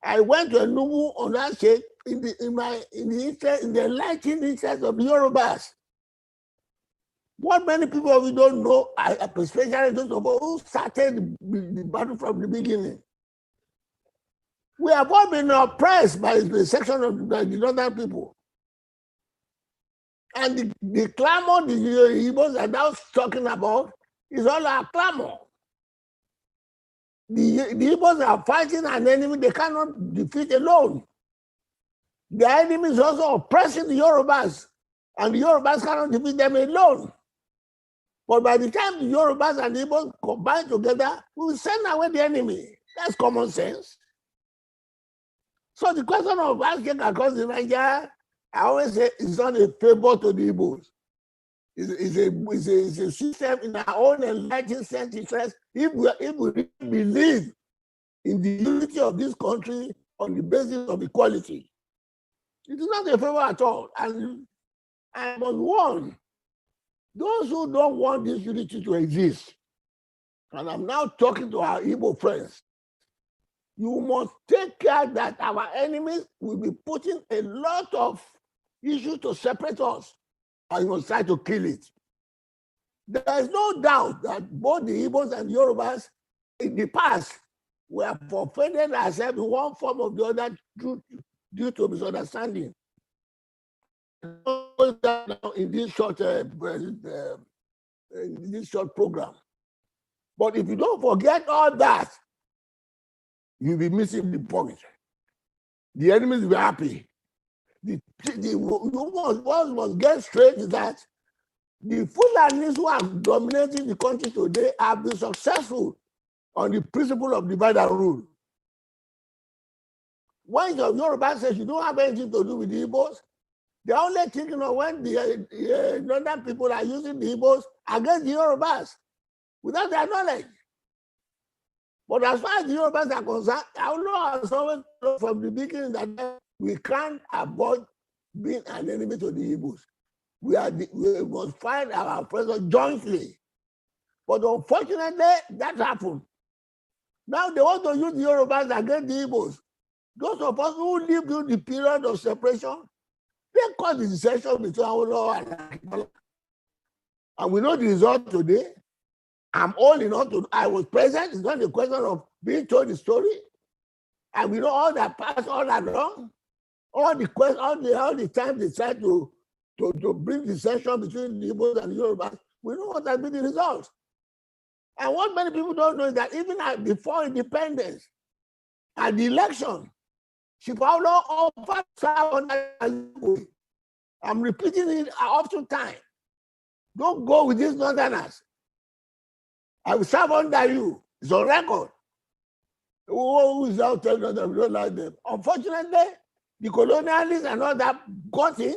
I went to Enugu on that state in the enlightened interest of the Yorubas. What many people of you don't know, especially those of us who started the battle from the beginning. We have all been oppressed by the section of the northern people. And the clamor the Igbos are now talking about is all our clamor. The Igbos are fighting an enemy they cannot defeat alone. The enemy is also oppressing the Yorubas, and the Yorubas cannot defeat them alone. But by the time the Yorubas and the Igbos combine together, we will send away the enemy. That's common sense. So the question of asking across the Nigeria, I always say it's not a favor to the Igbos. It's a system in our own enlightened self-interest. If we believe in the unity of this country on the basis of equality, it is not a favor at all. And I must warn those who don't want this unity to exist, and I'm now talking to our Igbo friends, you must take care that our enemies will be putting a lot of issues to separate us, and you must try to kill it. There is no doubt that both the Igbos and Yorubas in the past were forfeited ourselves in one form or the other due to misunderstanding. In this short program. But if you don't forget all that, you'll be missing the point. The enemies will be happy. What must get straight is that the Fulanis who are dominating the country today have been successful on the principle of divide and rule. When your Yoruba says you don't have anything to do with the Igbos, they're only thinking of when the northern people are using the Igbos against the Yorubas without their knowledge. But as far as the Yorubas are concerned, I know as always from the beginning that we can't avoid being an enemy to the Igbos. We must find our presence jointly. But unfortunately, that happened. Now they want to use the Yorubas against the Igbos. Those of us who lived through the period of separation, they caused the dissension between Awolowo and Akinola. And we know the result today. I'm old enough to, I was present. It's not a question of being told the story. And we know all that passed all along. All the time they tried to bring dissension between the Igbos and the Yorubas, we know what has been the result. And what many people don't know is that even before independence, at the election, Shifaulo offered serve. I'm repeating it often time. Don't go with these northerners. I will serve under you. It's on record. Who is out telling them we don't like them? Unfortunately, the colonialists and all that got in.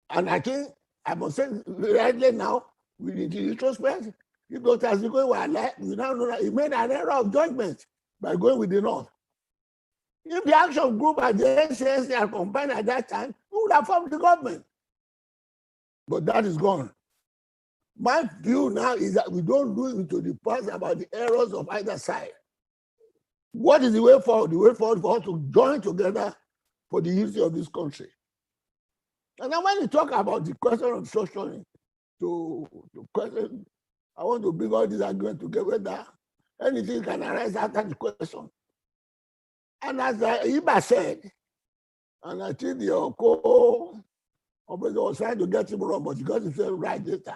And I think I must say rightly now, we need to retrospect. If Dr. Azikwe were alive, we now know that he made an error of judgment by going with the North. If the action group at the NCSC had combined at that time, we would have formed the government. But that is gone. My view now is that we don't look into the past about the errors of either side. What is the way forward? The way forward for us to join together for the unity of this country. And then when you talk about the question of structuring, I want to bring all these arguments together. Anything can arise after the question. And as Iba said, and I think the co-operator was trying to get him wrong, but he got himself right later.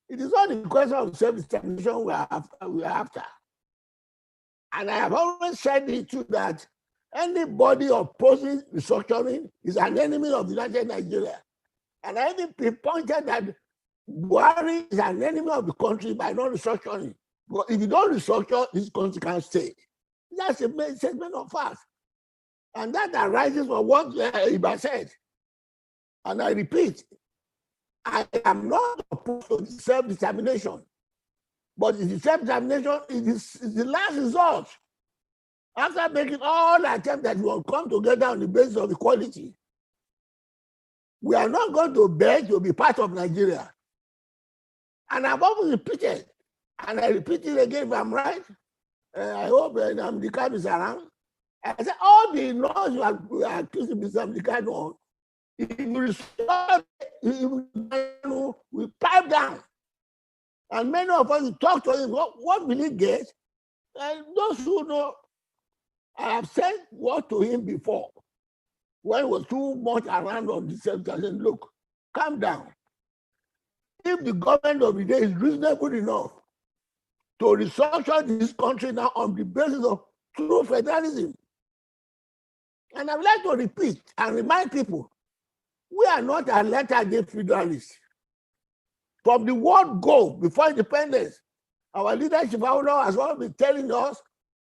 It is not the question of self-determination we are after. And I have always said it too that anybody opposing restructuring is an enemy of the United Nigeria. And I even pinpointed that Buhari is an enemy of the country by not restructuring. But if you don't restructure, this country can't stay. That's a main statement of fact. And that arises from what Iba said. And I repeat, I am not opposed to self-determination. But the self-determination is the last resort. After making all the attempts that we will come together on the basis of equality, we are not going to beg to be part of Nigeria. And I've always repeated, and I repeat it again if I'm right. I hope the card is around. I said, all the laws you are accusing Mr. Amdekano on, if you restore, we pipe down. And many of us talk to him, what will he get? And those who know, I have said what to him before. When he was too much around on the same I said, look, calm down. If the government of the day is reasonable enough to restructure this country now on the basis of true federalism, and I would like to repeat and remind people, we are not a latter-day federalists. From the word go, before independence, our leadership has always been telling us,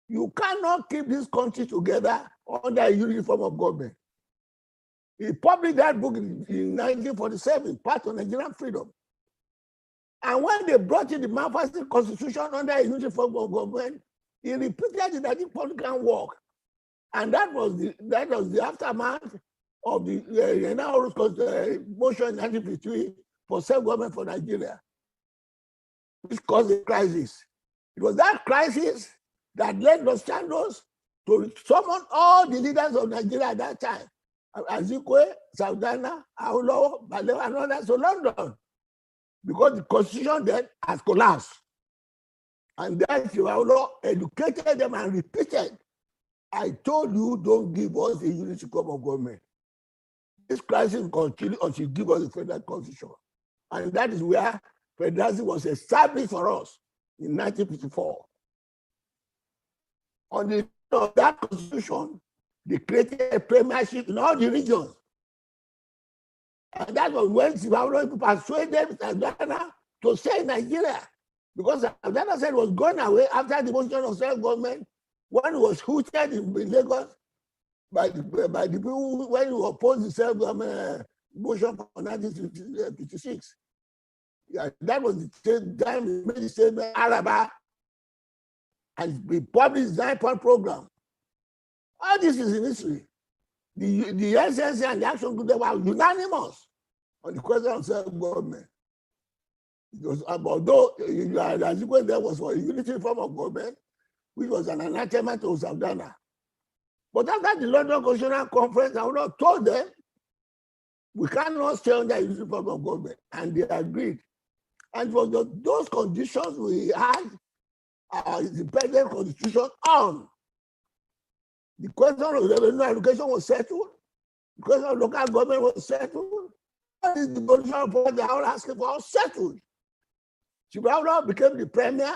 you cannot keep this country together under a unity form of government. He published that book in 1947, Path to Nigerian Freedom. And when they brought in the Manifesto Constitution under a unity form of government, he repeated it that it can work. And that was the aftermath of the motion in 1953 for self-government for Nigeria, which caused a crisis. It was that crisis that led Los Chandos to summon all the leaders of Nigeria at that time, Azikwe, Saudana, Awolowo, Balewa, and others to London, because the constitution then has collapsed. And then Awolowo educated them and repeated, I told you, don't give us a unity form of government. This crisis will continue until you give us a federal constitution. And that is where federalism was established for us in 1954. On the of that constitution, they created a premiership in all the regions. And that was when Zimbabwe persuaded Saudana to stay in Nigeria. Because Saudana said was gone away after the motion of self-government, when he was hooted in Lagos by the people when he opposed the self-government motion for 1956. Yeah, that was the same time he made the statement, Araba, and we published the 9-point program. All this is in history. The essence and the action group, they were unanimous on the question of self-government. It was about, though there was for a unity form of government, which was an anathema to Saudana. But after the London Constitutional Conference, I would have told them, we cannot stay under a unity form of government. And they agreed. And for those conditions, we had our independent constitution on. The question of revenue allocation was settled. The question of local government was settled. What is the condition for the house asking for was settled. Chibaura became the premier.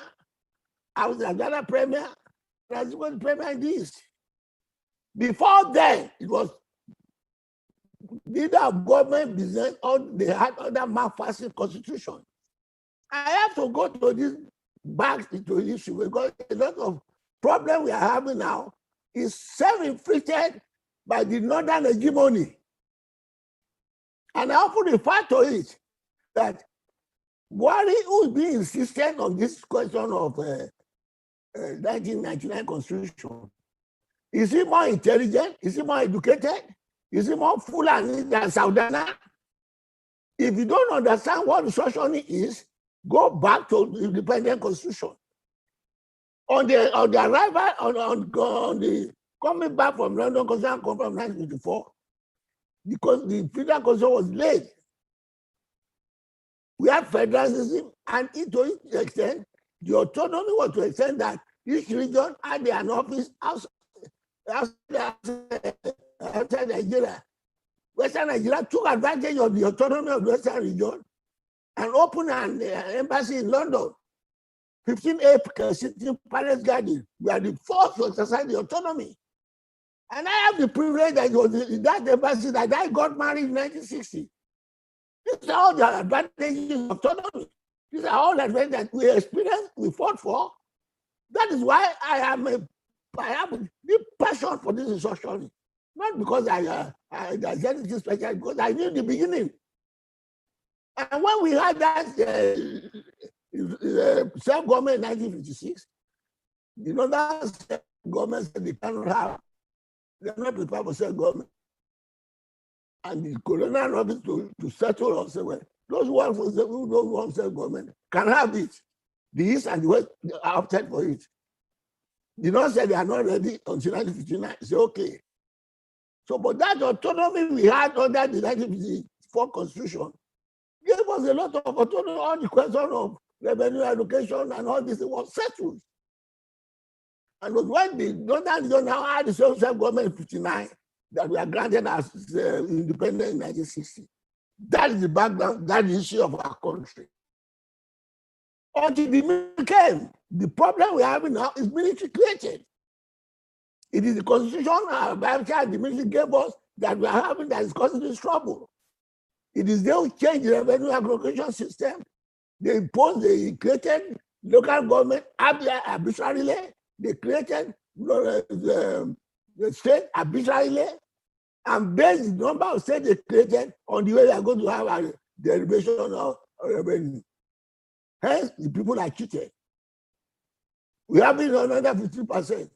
I was another premier. I was the premier in this. Before then, it was neither government business or they had other malfunctioning constitution. I have to go to this back into the issue because a lot of problem we are having now is self-inflicted by the northern hegemony. And I often refer to it that Buhari, who is being insistent on this question of 1999 constitution, is he more intelligent? Is he more educated? Is he more Fulani than Saudana? If you don't understand what restructuring is, go back to the independent constitution. On the arrival, on the coming back from London Constitutional Conference of 1954, because the federal constitution was late, we had federalism, and to an extent, the autonomy was to extend that each region had an office outside Nigeria. Western Nigeria took advantage of the autonomy of the Western region and opened an embassy in London. 15A sitting Palace Garden. We are the first to exercise the autonomy. And I have the privilege that it was in that embassy that I got married in 1960. These are all the advantages of autonomy. These are all the advantages that we experienced, we fought for. That is why I have a deep passion for this restructuring. Not because I did anything special, because I knew the beginning. And when we had that self-government in 1956, the northern government said they cannot have, they're not prepared for self-government. And the colonial office to settle us, well, those who want self-government can have it. The East and the West are opted for it. did not say they are not ready until 1959. Say, okay. So, but that autonomy we had under the 1954 Constitution gave us a lot of autonomy on the question of revenue allocation and all this was settled. And it was when the Northern region now had the self-government in 1959 that we are granted as independent in 1960. That is the background, that is the issue of our country. Until the military came, the problem we are having now is military created. It is the constitution the military gave us that we are having that is causing this trouble. It is they who changed the revenue allocation system. They created local government arbitrarily. They created the state arbitrarily, and based the number of states they created on the way we are going to have a derivation of revenue. Hence, the people are cheated. We have been on another 50%.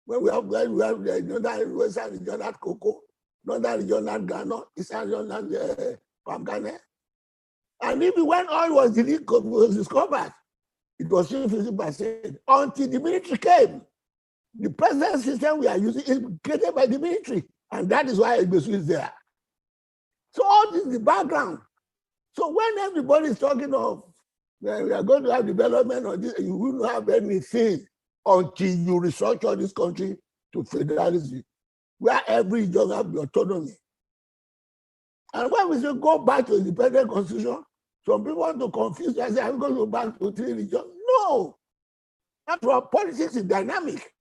When we have the northern western region had cocoa, northern region had Ghana, eastern region had palm kernel. And even when oil was discovered, it was still 50% until the military came. The present system we are using is created by the military, and that is why Igbo is there. So all this is the background. So when everybody is talking of we are going to have development or this, you will not have anything until you restructure this country to federalism, where every region have the autonomy. And when we say go back to independent constitution, some people want to confuse us and say, I'm going to go back to 3 regions. No, that's why politics is dynamic.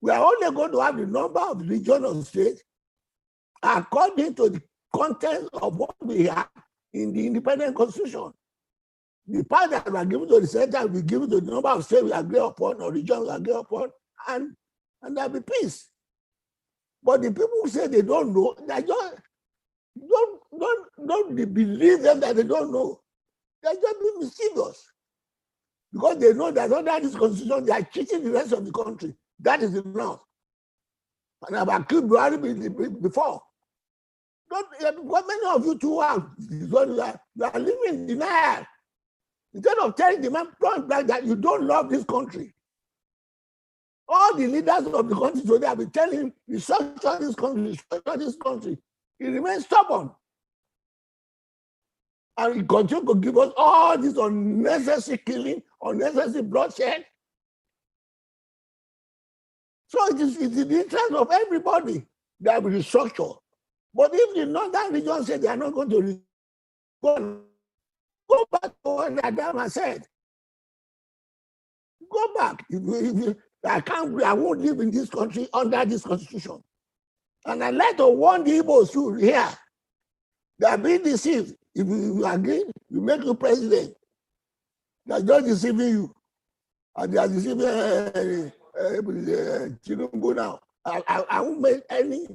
We are only going to have the number of regional states according to the content of what we have in the independent constitution. The part that we are given to the center will be given to the number of states we agree upon or regions we agree upon, and there'll be peace. But the people who say they don't know, they just don't believe them that they don't know. They're just being mischievous. Because they know that under this constitution, they are cheating the rest of the country. That is enough. And I've accused Buhari before. Because many of you too are living in denial. Instead of telling the man point blank that you don't love this country. All the leaders of the country today have been telling him, restructure this country. He remains stubborn. And he continues to give us all this unnecessary killing, unnecessary bloodshed. So it's in the interest of everybody that we restructure. But if the northern region said they are not going to go back to what Adama said. Go back. I won't live in this country under this constitution. And I'd like to warn the Igbos too here. They are being deceived. If you agree, you make you president. They are just deceiving you. And they are deceiving Tinubu now. I won't make any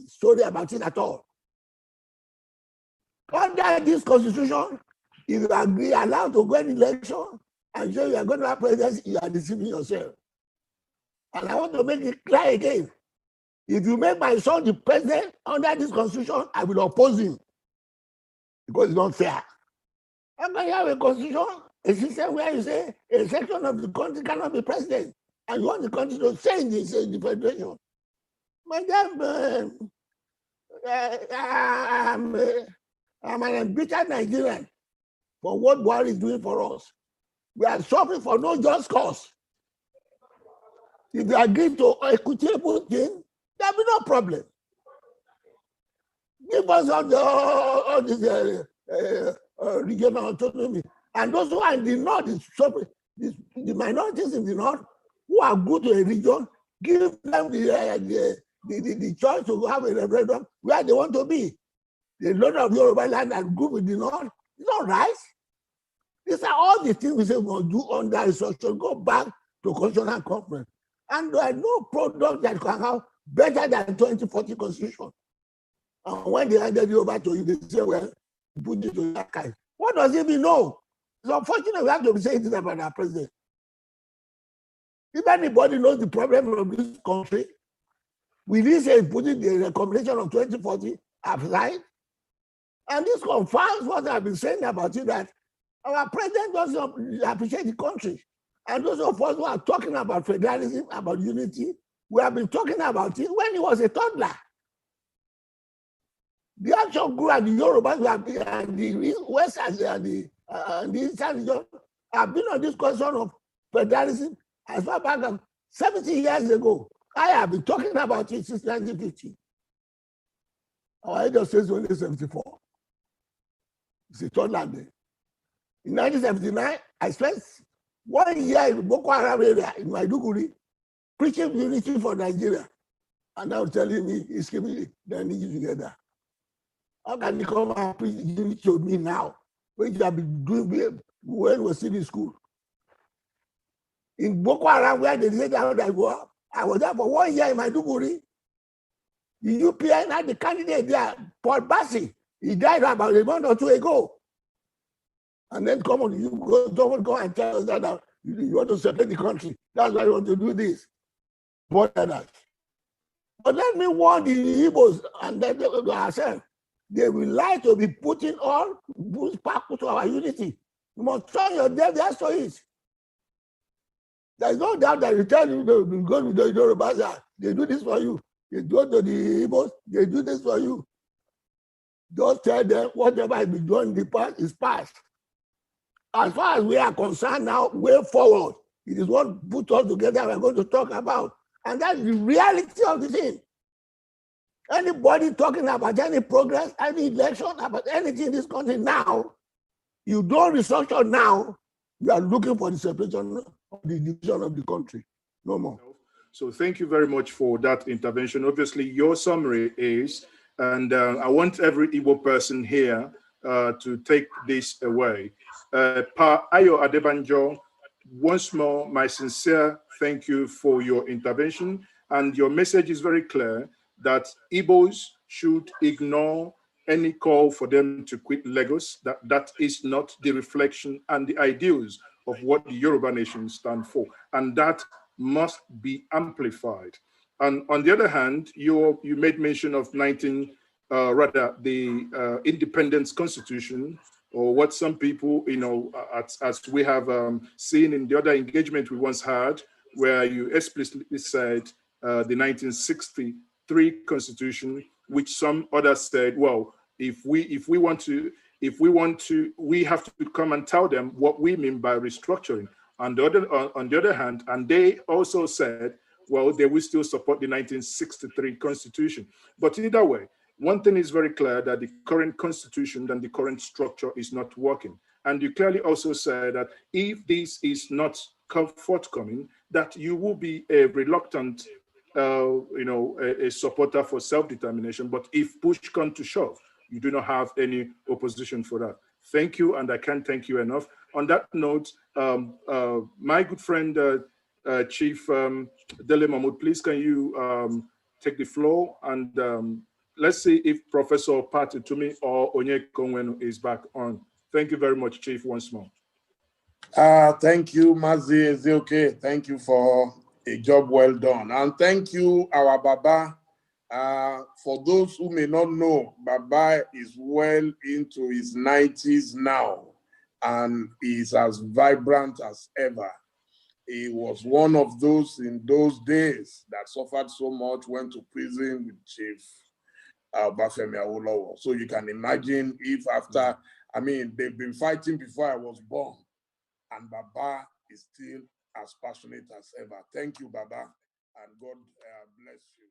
story about it at all. Under this constitution, if you agree, allowed to go in election and say you are going to have presidency, you are deceiving yourself. And I want to make it clear again. If you make my son the president under this constitution, I will oppose him. Because it's not fair. How can you have a constitution, a system where you say a section of the country cannot be president, and you want the country to change the federation? Madam, I'm an embittered Nigerian for what Buhari is doing for us. We are suffering for no just cause. If you agree to equitable thing, there will be no problem. Give us all this regional autonomy. And those who are in the north, the minorities in the north, who are good to a region, give them the choice to have a referendum where they want to be. The lot of Yoruba land and group in the north, it's not right. These are all the things we say we must do under restructure. Go back to constitutional conference. And there are no product that can have better than 2040 constitution. And when they handed it over to you, they say, well, put it to that kind. What does it mean? No. It's unfortunate we have to be saying this about our president. If anybody knows the problem of this country, will he say putting the recommendation of 2040 aside? And this confirms what I've been saying about it, that our president doesn't appreciate the country. And those of us who are talking about federalism, about unity, we have been talking about it when he was a toddler. The action grew at the Yorubas and the West and the Eastern region have been on this question of federalism as far back as 70 years ago. I have been talking about it since 1950. Our age of state is only 74. It's a toddler day. In 1979, I spent 1 year in Boko Haram area in Maiduguri, preaching unity for Nigeria. And now telling me he's keeping the unity together. How can you come and preach unity to me now, when you have been doing when we were still in school? In Boko Haram, where they said that I was there for 1 year in Maiduguri. The UPN had the candidate there, Paul Bassi. He died about a month or two ago. And then come on, don't go and tell us that you want to separate the country. That's why you want to do this. But let me warn the Igbos and then ourselves. They will like to be putting all boost back to our unity. You must turn your deaf ears to it. There's no doubt that you tell you to go to the Yorubas, they do this for you. They go to the Igbos, they do this for you. Just tell them whatever has been done in the past is past. As far as we are concerned now, way forward, it is what put us together we're going to talk about. And that's the reality of the thing. Anybody talking about any progress, any election, about anything in this country now, you don't restructure now, you are looking for the separation of the division of the country. No more. So thank you very much for that intervention. Obviously, your summary is, and I want every Igbo person here to take this away. Pa Ayo Adebanjo, once more, my sincere thank you for your intervention. And your message is very clear that Igbos should ignore any call for them to quit Lagos. That is not the reflection and the ideals of what the Yoruba nation stand for. And that must be amplified. And on the other hand, you made mention of the Independence Constitution, or what some people, as we have seen in the other engagement we once had, where you explicitly said the 1963 Constitution, which some others said, well, if we want to, we have to come and tell them what we mean by restructuring. On the other hand, and they also said, well, they will still support the 1963 Constitution. But either way, one thing is very clear, that the current constitution and the current structure is not working. And you clearly also said that if this is not forthcoming, that you will be a reluctant, a supporter for self-determination. But if push comes to shove, you do not have any opposition for that. Thank you, and I can't thank you enough. On that note, my good friend, Chief Dele Mahmoud, please can you take the floor, and let's see if Professor Patu Tumi or Onye Konwenu is back on. Thank you very much, Chief, once more. Thank you, Mazi Ezioke. Thank you for a job well done. And thank you, our Baba. For those who may not know, Baba is well into his 90s now, and is as vibrant as ever. He was one of those in those days that suffered so much, went to prison with Chief Bafemi Awolowo. So you can imagine if after, I mean, they've been fighting before I was born, and Baba is still as passionate as ever. Thank you, Baba, and God bless you.